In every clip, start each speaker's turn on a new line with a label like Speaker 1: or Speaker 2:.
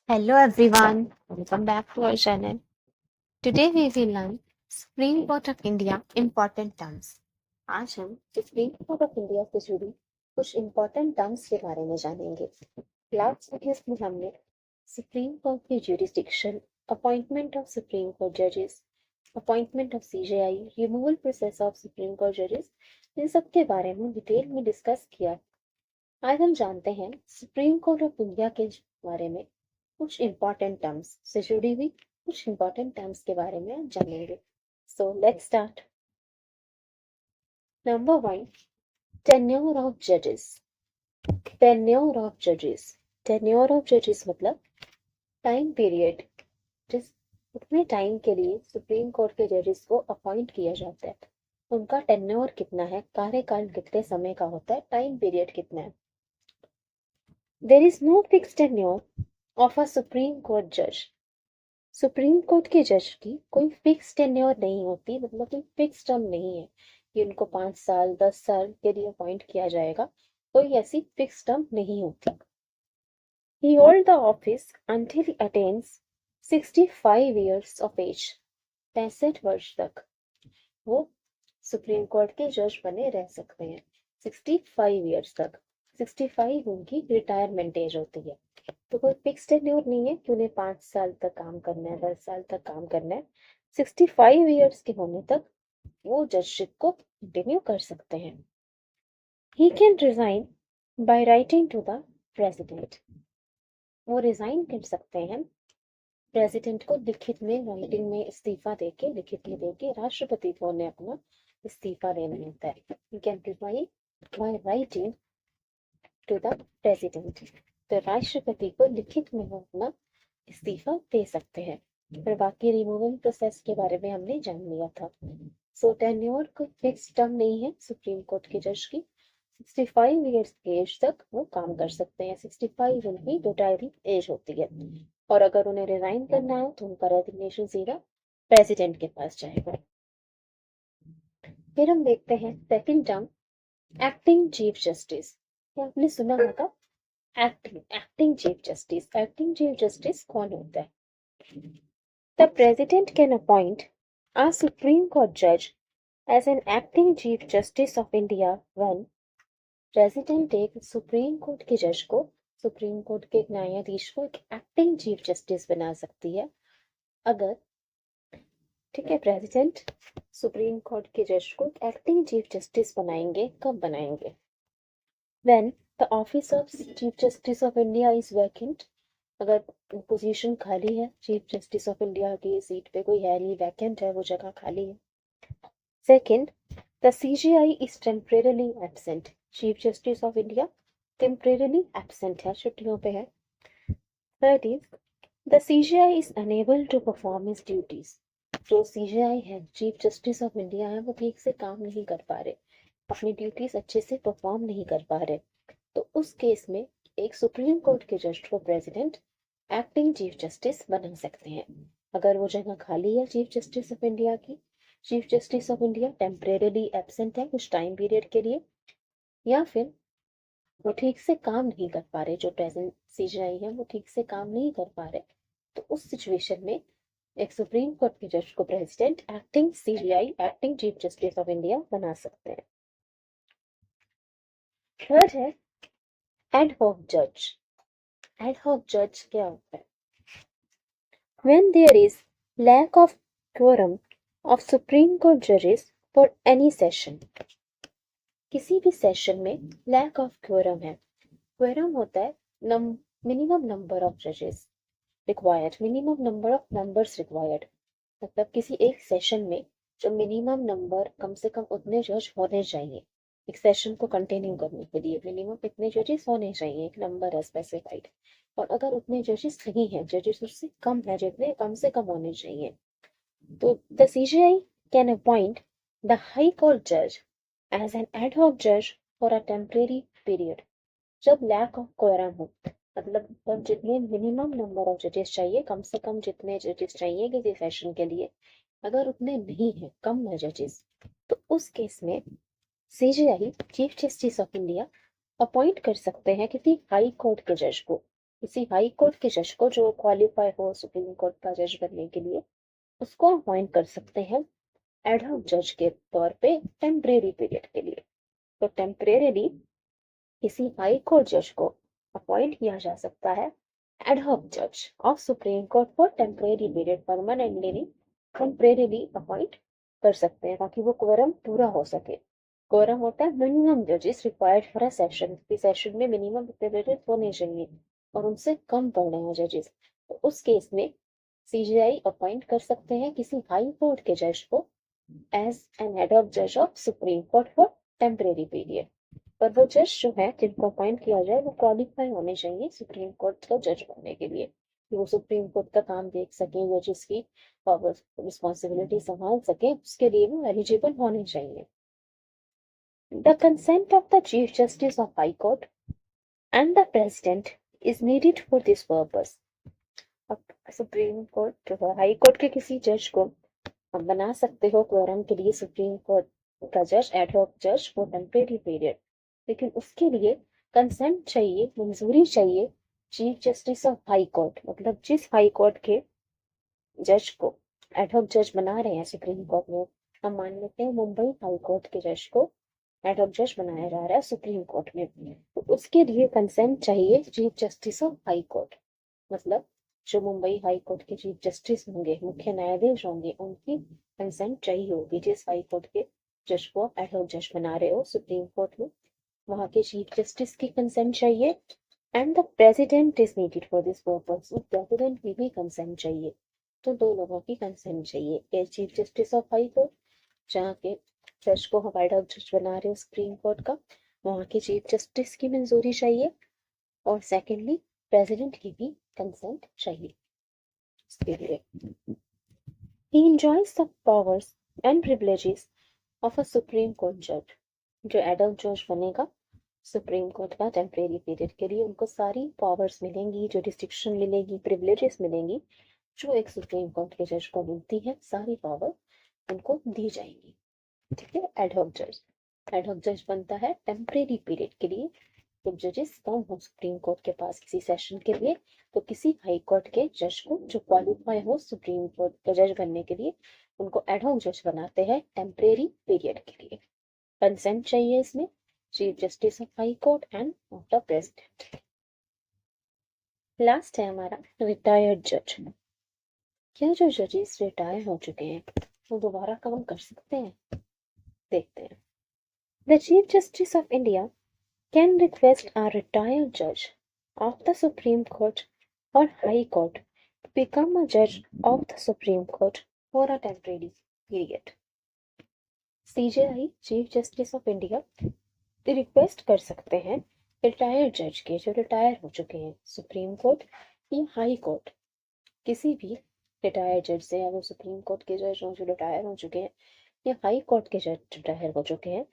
Speaker 1: Hello everyone, welcome back to our channel. Today we will learn Supreme Court of India important terms. आज हम supreme court of India से जुड़ी कुछ important terms के बारे में जानेंगे। लास्ट वीडियोस में हमने सुप्रीम कोर्ट की jurisdiction, appointment of Supreme Court judges, appointment of CJI, removal process of Supreme Court judges, इन सब के बारे में डिटेल में डिस्कस किया। आज हम जानते हैं सुप्रीम कोर्ट ऑफ इंडिया के बारे में कुछ इंपॉर्टेंट टर्म्स से जुड़ी हुई कुछ इंपॉर्टेंट टर्म्स के बारे में जानेंगे। So let's start. Number 1, tenure of जजेस। टेन्योर ऑफ जजेस, टेन्योर ऑफ जजेस मतलब टाइम पीरियड, जिस उतने टाइम के लिए सुप्रीम कोर्ट के जजेस को अपॉइंट किया जाता है, उनका टेन्योर कितना है, कार्यकाल कितने समय का होता है, टाइम पीरियड कितना है। There is no fixed tenure of a Supreme Court जज। सुप्रीम कोर्ट के जज की कोई फिक्स टेन्योर नहीं होती, मतलब कोई फिक्स टर्म नहीं है कि उनको 5 साल 10 साल के लिए अपॉइंट किया जाएगा, कोई ऐसी फिक्स टर्म नहीं होती। He hold the office until he attains 65 years of age, 65 वर्ष तक वो सुप्रीम कोर्ट के जज बने रह सकते हैं, 65 years तक। 65 उनकी रिटायरमेंट एज होती है। तो कोई फिक्स टेन्योर नहीं है कि उन्हें 5 साल तक काम करना है, 10 साल तक काम करना है। 65 ईयर्स के होने तक वो जजशिप को कंटिन्यू कर सकते हैं। He can resign by writing to the president. वो रिजाइन कर सकते हैं प्रेसिडेंट को लिखित में, राइटिंग में इस्तीफा देके, लिखित में देके राष्ट्रपति को उन्हें अपना इस्तीफा देना होता है। He can resign by writing to the president. तो राष्ट्रपति को लिखित में वो अपना इस्तीफा दे सकते हैं। फिर बाकी रिमूवल प्रोसेस के बारे में हमने जान लिया था। सो टेन्योर कोई फिक्स टर्म नहीं है सुप्रीम कोर्ट के जज की। 65 ईयर्स की एज तक वो काम कर सकते हैं। 65 उनकी रिटायरिंग एज होती है, और अगर उन्हें रिजाइन करना है तो उनका रेजिग्नेशन सीधा प्रेसिडेंट के पास जाएगा। फिर हम देखते हैं second term, acting chief justice. आपने सुना होगा acting chief justice. Acting chief justice कौन होता है? The President can appoint a Supreme Court judge as an acting Chief Justice of India when president एक सुप्रीम कोर्ट के जज को, सुप्रीम कोर्ट के एक न्यायाधीश को एक एक्टिंग चीफ जस्टिस बना सकती है अगर, ठीक है, प्रेसिडेंट सुप्रीम कोर्ट के जज को एक्टिंग चीफ जस्टिस बनाएंगे। कब बनाएंगे? When the office of Chief Justice of India is vacant, अगर पोजीशन खाली है, चीफ जस्टिस ऑफ इंडिया की सीट पे कोई है नहीं, वैकेंट है, वो जगह खाली है। Second, the CJI is temporarily absent. Chief Justice of India temporarily absent है, छुट्टियों पे है। Third is the CJI is unable to perform his duties. जो सीजीआई है, चीफ जस्टिस ऑफ इंडिया है, वो ठीक से काम नहीं कर पा रहे, अपनी ड्यूटीज अच्छे से परफॉर्म नहीं कर पा रहे। तो उस केस में एक सुप्रीम कोर्ट के जज को प्रेसिडेंट एक्टिंग चीफ जस्टिस बना सकते हैं। अगर वो जगह खाली है चीफ जस्टिस ऑफ इंडिया की, chief Justice of India temporarily absent है कुछ टाइम पीरियड के लिए, या फिर वो ठीक से काम नहीं कर पा रहे, जो प्रेजेंट सीजीआई है वो ठीक से काम नहीं कर पा रहे, तो उस सिचुएशन में एक सुप्रीम कोर्ट के जज को president acting CGI, acting chief Justice of India बना सकते हैं। थर्ड है एड हॉक जज। एड हॉक जज क्या होता है? When there is lack of quorum of Supreme Court judges for any session, किसी भी सेशन में लैक ऑफ क्योरम है। क्योरम होता है मिनिमम नंबर ऑफ जजेस required, minimum number of members required, मतलब किसी एक सेशन में जो मिनिमम नंबर, कम से कम उतने जज होने चाहिए एक सेशन को कंटिन्यू करने के लिए, मिनिमम इतने जजेस होने चाहिए, एक नंबर है स्पेसिफाइड। और अगर उतने जजेस नहीं है, जजेस उससे कम है, जितने कम से कम होने चाहिए, तो the CGI can appoint the high court जज एज एन एड हॉक जज फॉर अ टेम्परेरी पीरियड। जब लैक ऑफ क्वेरम हो, मतलब तब जितने मिनिमम नंबर ऑफ जजेस चाहिए, कम से कम जितने जजेस चाहिए किसी सेशन के लिए, अगर उतने नहीं है, कम है जजेस, तो उस केस में CJI, Chief Justice of India, appoint कर सकते हैं किसी हाई कोर्ट के जज को किसी हाई कोर्ट के जज को जो क्वालिफाई हो सुप्रीम कोर्ट का जज बनने के लिए, उसको अपॉइंट कर सकते हैं एडहॉक जज के तौर पे टेम्परेरी पीरियड के लिए। तो टेम्परेरी किसी हाई कोर्ट जज को अपॉइंट किया जा सकता है एडहॉक जज of supreme court for temporary period, permanently नहीं, टेम्परेरीली अपॉइंट कर सकते हैं ताकि वो क्वोरम पूरा हो सके। क्वोरम होता है मिनिमम जजेस required for a session, session में मिनिमम कितने जजेस होने चाहिए और उनसे कम पड़ रहे हैं जजेस, तो उस केस में सीजीआई अपॉइंट कर सकते हैं किसी हाई कोर्ट के जज को एज एन एडहॉक जज of supreme court for temporary period. पर वो जज जो है जिनको अपॉइंट किया जाए वो क्वालिफाई होने चाहिए सुप्रीम कोर्ट का जज बनने के लिए, कि वो सुप्रीम कोर्ट का काम देख सके, जजेस की रिस्पॉन्सिबिलिटी संभाल सके, उसके लिए वो एलिजिबल होने चाहिए। The consent of the chief Justice of high court and the president is needed for this purpose. अब सुप्रीम कोर्ट जो है हाई कोर्ट के किसी जज को आप बना सकते हो क्वोरम के लिए सुप्रीम कोर्ट का जज, एडहॉक जज फॉर टेम्परेरी पीरियड, लेकिन उसके लिए कंसेंट चाहिए, मंजूरी चाहिए chief Justice of high court, मतलब जिस हाई कोर्ट के जज को एडहॉक जज बना रहे हैं सुप्रीम कोर्ट में। हम मान लेते हैं मुंबई हाई कोर्ट के जज को एडहॉक जज बनाया जा रहा है सुप्रीम कोर्ट में, तो उसके लिए कंसेंट चाहिए chief Justice of high court, मतलब जो मुंबई हाई कोर्ट के चीफ जस्टिस होंगे, मुख्य न्यायाधीश होंगे, उनकी कंसेंट चाहिए होगी जिस हाई कोर्ट के जज को एडहॉक जज बना रहे हो सुप्रीम कोर्ट में, वहां के चीफ जस्टिस की कंसेंट चाहिए। And the president is needed for this purpose, president की भी कंसेंट चाहिए। तो दो लोगों की कंसेंट चाहिए, chief Justice of high court जहाँ के जज को हम एडहॉक जज बना रहे हो सुप्रीम कोर्ट का, वहाँ के चीफ जस्टिस की मंजूरी चाहिए, और सेकेंडली प्रेसिडेंट की भी कंसेंट चाहिए इसके लिए। He enjoys the powers and privileges of a Supreme Court judge. जो एडहॉक जज बनेगा सुप्रीम कोर्ट का टेम्परेरी पीरियड के लिए, उनको सारी पावर्स मिलेंगी, जो रिस्ट्रिक्शन मिलेगी, प्रिविलेजेस मिलेंगी जो एक सुप्रीम कोर्ट के जज को मिलती है, सारी पावर उनको दी जाएगी। ठीक है, एडहॉक जज बनता है टेम्परेरी पीरियड के लिए, जब जजेस कम हो सुप्रीम कोर्ट के पास किसी सेशन के लिए, तो किसी हाई कोर्ट के जज को जो क्वालिफाई हो सुप्रीम कोर्ट का जज बनने के लिए, उनको एडहॉक जज बनाते हैं टेम्परेरी पीरियड के लिए। कंसेंट चाहिए इसमें chief Justice of high court end of the president. Last है हमारा रिटायर्ड जज। क्या जो जजेस रिटायर हो चुके हैं वो दोबारा काम कर सकते हैं? देखते हैं। The chief Justice of India can request a retired judge of the Supreme Court or High Court to become a judge of the Supreme Court for a temporary period. CJI chief Justice of India request कर सकते हैं retired जज के जो retire हो चुके हैं supreme court या हाई कोर्ट, किसी भी रिटायर्ड जज से, या वो सुप्रीम कोर्ट के जज हो जो रिटायर हो चुके हैं या हाई कोर्ट के जज रिटायर हो चुके हैं,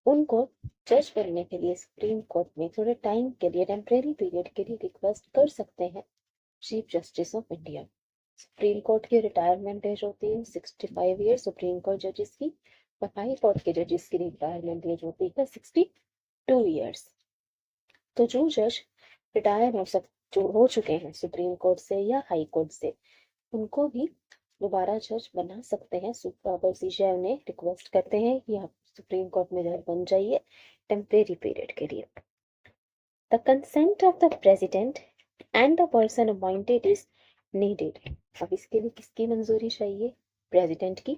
Speaker 1: उनको जज बनने के लिए सुप्रीम कोर्ट में थोड़े टाइम के लिए टेम्परेरी पीरियड के लिए रिक्वेस्ट कर सकते हैं chief Justice of India. Supreme court की रिटायरमेंट एज होती है 65 ईयर सुप्रीम कोर्ट जजेस की, और हाई कोर्ट के जजेस की रिटायरमेंट एज होती है 62 ईयर्स। तो जो जज रिटायर जो हो चुके हैं सुप्रीम कोर्ट से या हाई कोर्ट से, उनको भी दोबारा जज बना सकते हैं। सीजीआई उन्हें रिक्वेस्ट करते हैं कि आप सुप्रीम कोर्ट में जज बन जाइए टेम्परेरी पीरियड के लिए। The consent of the president and the person appointed is needed. अब इसके लिए किसकी मंजूरी चाहिए? प्रेसिडेंट की,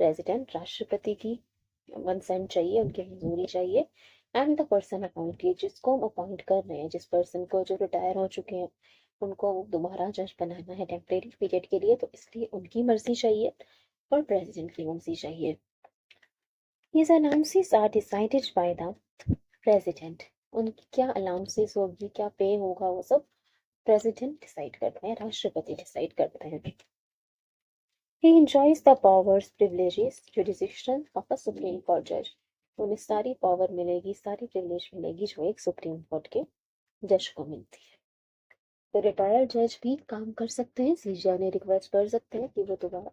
Speaker 1: प्रेसिडेंट राष्ट्रपति की कंसेंट चाहिए, उनकी मंजूरी चाहिए। एंड द पर्सन अपॉइंटेड, जिसको हम अपॉइंट कर रहे हैं, जिस पर्सन को जो रिटायर हो चुके हैं उनको दोबारा जज बनाना है टेम्परेरी पीरियड के लिए, तो इसलिए उनकी मर्जी चाहिए और प्रेसिडेंट की मर्जी चाहिए। His allowances are decided by the president. उनकी क्या अलाउंसेस होगी, क्या पे होगा, वो सब प्रेसिडेंट डिसाइड करते हैं, राष्ट्रपति डिसाइड करते हैं। He enjoys the powers, privileges, jurisdiction of a Supreme Court judge. उन्हें सारी पावर मिलेगी, सारी प्रिविलेज मिलेगी जो एक सुप्रीम कोर्ट के जज को मिलती है। तो रिटायर्ड जज भी काम कर सकते हैं, सीजीआई ने रिक्वेस्ट कर सकते हैं कि वो दोबारा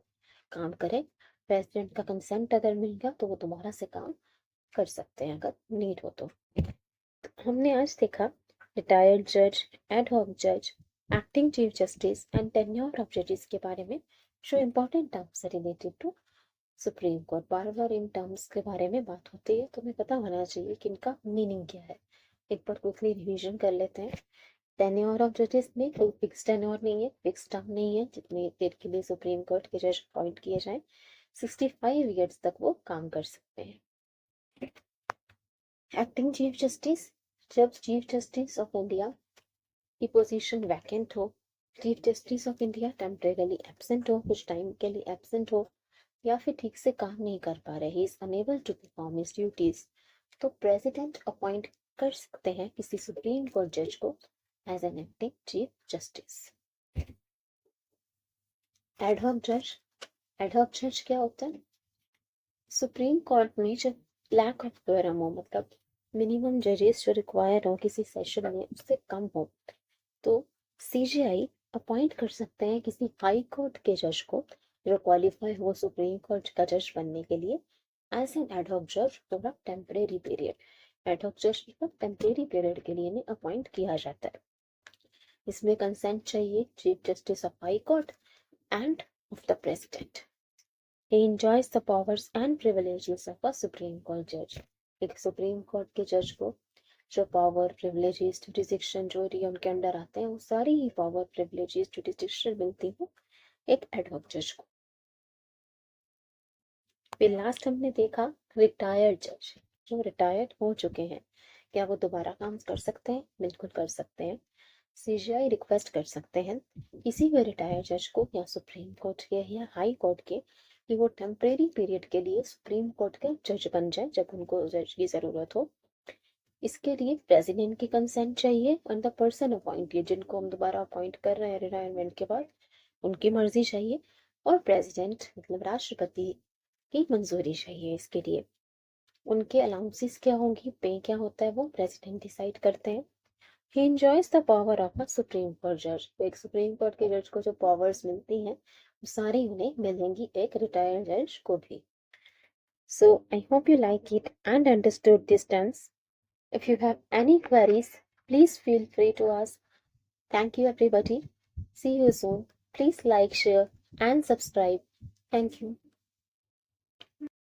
Speaker 1: काम करें। प्रेसिडेंट का कंसेंट अगर मिल गया तो वो दोबारा से काम कर सकते हैं अगर नीड हो तो। हमने आज देखा रिटायर्ड जज, एड हॉक जज, acting chief justice and tenure of जजेस के बारे में जो इम्पोर्टेंट टर्म्स है related to supreme court. Bar bar in terms के बारे में बात होती है तो हमें पता होना चाहिए कि इनका मीनिंग क्या है। एक बार क्विकली रिवीजन कर लेते हैं। टेन्योर ऑफ जजेस में कोई फिक्स टेन्योर नहीं है, फिक्स टर्म नहीं है जितने देर के लिए सुप्रीम कोर्ट के जज अपॉइंट किए जाए। 65 ईयर्स तक वो काम कर सकते हैं। एक्टिंग चीफ जस्टिस, जब चीफ जस्टिस ऑफ इंडिया की पोजीशन वैकेंट हो, chief Justice of India temporarily absent हो, कुछ टाइम के लिए एब्सेंट हो, या फिर ठीक से काम नहीं कर पा रहे, he is unable to perform his duties, तो प्रेसिडेंट अपॉइंट कर सकते हैं किसी सुप्रीम कोर्ट जज को as an acting chief justice. Ad hoc जज, एडहॉक जज क्या होता है? सुप्रीम कोर्ट में जब लैक ऑफ क्वेरम हो, मतलब मिनिमम जजेस जो रिक्वायर हो किसी सेशन में उससे कम हो, तो सीजीआई अपॉइंट कर सकते हैं किसी हाई कोर्ट के जज को जो क्वालिफाई हो सुप्रीम कोर्ट का जज बनने के लिए एज एन एडहॉक जज for a temporary period. Ad hoc जज को टेम्परेरी पीरियड के लिए अपॉइंट किया जाता है। इसमें कंसेंट चाहिए chief Justice of high court end of the president. He enjoys the powers and privileges of a Supreme Court judge. एक सुप्रीम कोर्ट के जज को जो पावर, प्रिविलेजेस, जुडिसिक्शन जो भी उनके अंडर आते हैं वो सारी ही पावर, प्रिविलेजेस, जुडिसिक्शन मिलती है एक एडहॉक जज को। फिर लास्ट हमने देखा रिटायर्ड जज, जो रिटायर्ड हो चुके हैं, क्या वो दोबारा काम कर सकते हैं? बिल्कुल कर सकते हैं। सीजीआई रिक्वेस्ट कर सकते हैं किसी भी रिटायर्ड जज को या सुप्रीम कोर्ट के या हाई कोर्ट के कि वो टेम्परेरी पीरियड के लिए सुप्रीम कोर्ट के जज बन जाए जब उनको जज की जरूरत हो। इसके लिए प्रेसिडेंट की कंसेंट चाहिए और द पर्सन अपॉइंटेड जिनको हम दोबारा अपॉइंट कर रहे हैं रिटायरमेंट के बाद उनकी मर्जी चाहिए, और प्रेसिडेंट मतलब राष्ट्रपति की मंजूरी चाहिए इसके लिए। उनके अलाउंसेस क्या होंगी, पे क्या होता है, वो प्रेसिडेंट डिसाइड करते हैं। He enjoys the power of a Supreme Court judge. तो एक सुप्रीम कोर्ट के जज को जो पावर्स मिलती हैं वो सारी उन्हें मिलेंगी एक रिटायर्ड जज को भी। So I hope you like it and understood this terms. If you have any queries, please feel free to ask. Thank you everybody. See you soon. Please like, share and subscribe. Thank you.